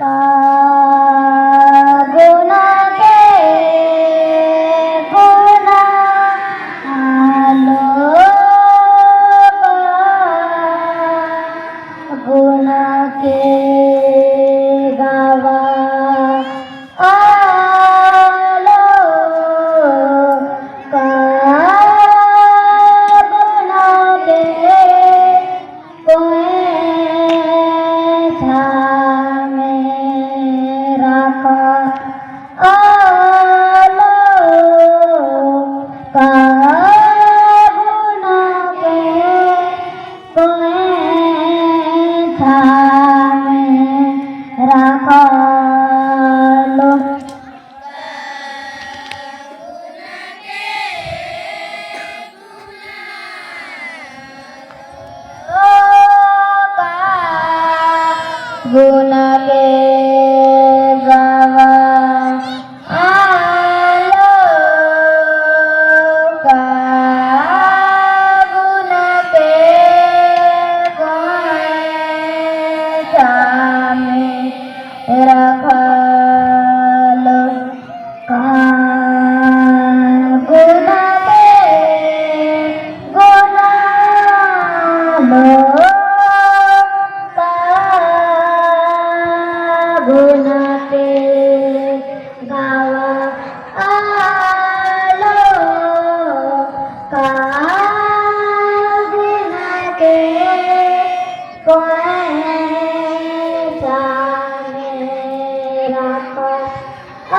का गुना के गुना आलो गुना के गावा आलो का गुना के कोई गुना के गावा आलो का गुना के कोई सामे रखलो का गुना के गुना लो गुना के गावा आलो का गुना के कोई सामे रखो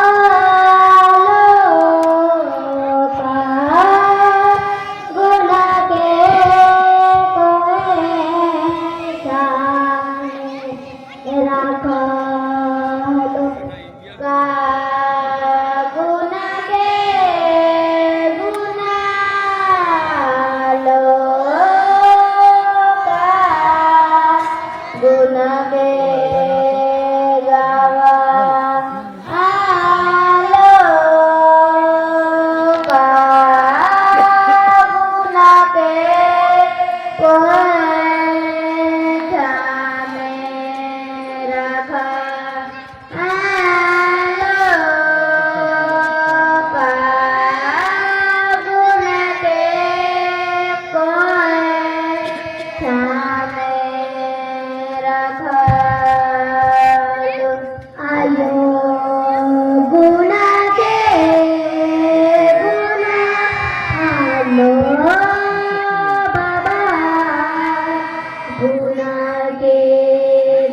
आलो का गुना के कोई सामे रखो गुना के गावा आलो का गुना के कोई सामे रखा आलो का गुना के कोई सामे आयो गुना के गुना आलो बाबा गुना के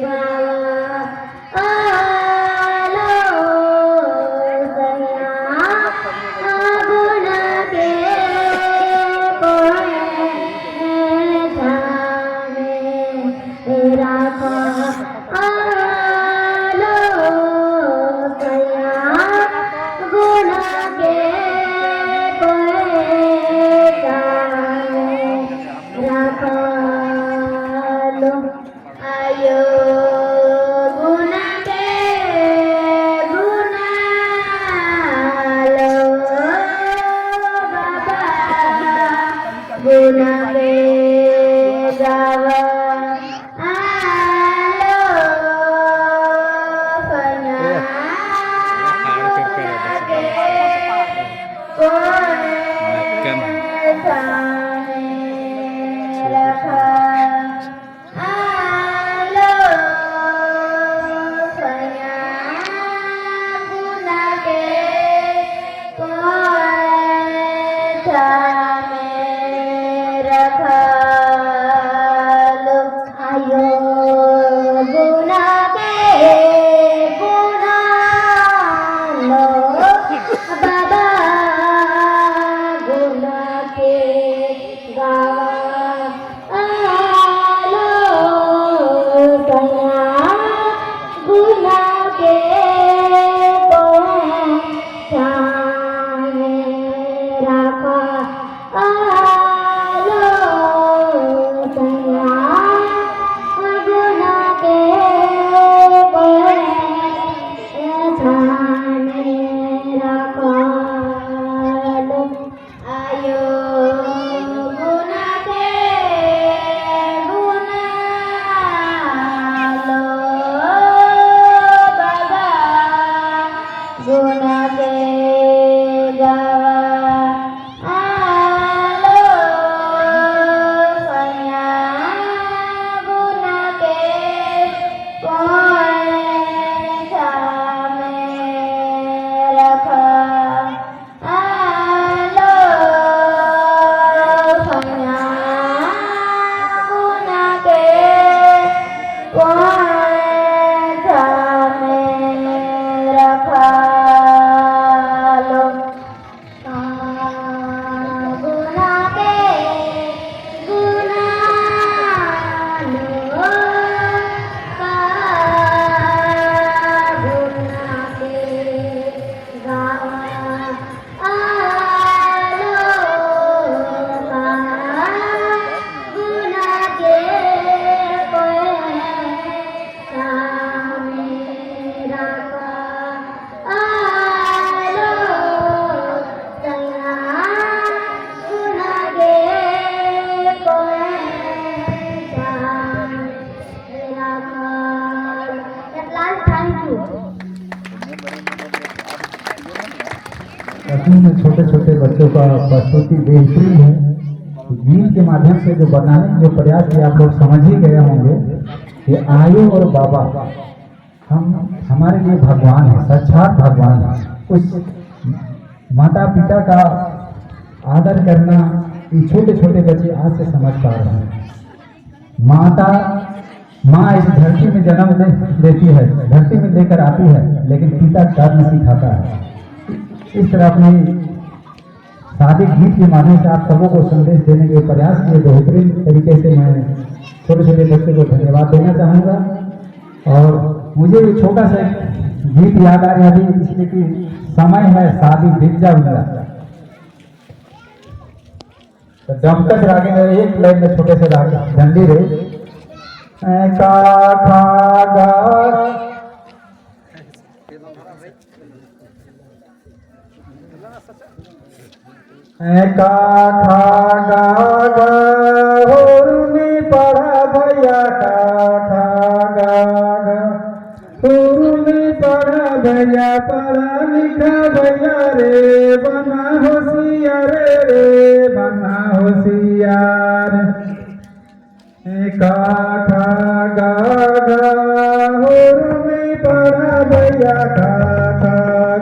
बाबा आलो सैया गुना के कोई सामे रखो आयो गुना के गुना लो बाबा गुना के गावा आलो फना के कोई सामे रखा आलो स्कूल में छोटे छोटे बच्चों का प्रस्तुति बेहतरीन है। गीत के माध्यम से जो बनाने के जो प्रयास किए आप लोग समझ ही गए होंगे कि आयु और बाबा हमारे लिए भगवान है, साक्षात भगवान है। उस माता पिता का आदर करना ये छोटे छोटे बच्चे आज से समझ पा रहे हैं। माँ इस धरती में जन्म लेती है, धरती में लेकर आती है, लेकिन पिता कर्म सिखाता है। इस तरह अपनी शादी गीत के माध्यम से आप सबों को संदेश देने के प्रयास किए। बेहतरीन तरीके से मैं छोटे छोटे बच्चों को धन्यवाद देना चाहूँगा। और मुझे ये छोटा सा गीत याद आ रहा है, इसलिए कि समय है शादी बीत जाऊंगा, तो जमकर रागे में एक लाइन में छोटे से राग झंडी रे का खा गा का खा गा गा में पढ़ा भैया का खा गा गा में पढ़ा भैया, पढ़ा लिखा भैया रे, बना होशियार रे, बना होशियार। का खा गा गा में पढ़ा भैया का खा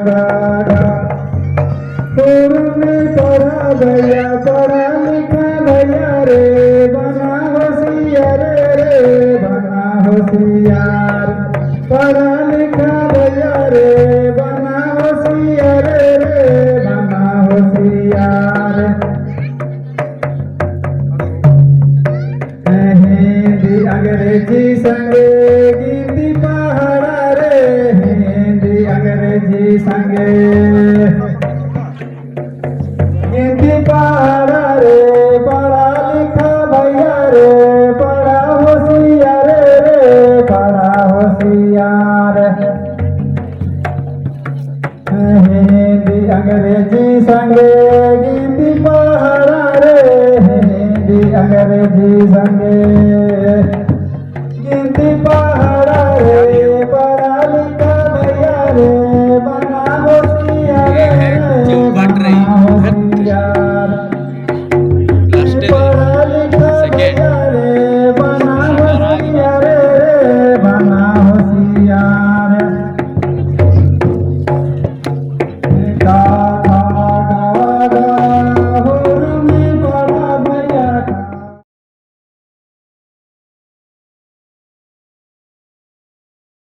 गा गा में पढ़ा भैया, पढ़ा लिखा भैया रे, बना होशियार रे, बना होशियार। पढ़ा लिखा भैया रे, बना होशियार रे, बना होशियार। हिंदी अंग्रेजी संगे गिनती पहाड़ा रे, हिंदी अंग्रेजी संगे गिनती पहाड़ा रे, पढ़ा लिखा भैया रे, बड़ा होशियार रे, बड़ा होशियार। हिंदी अंग्रेजी संगे गिनती पहाड़ा रे, हिंदी अंग्रेजी संगे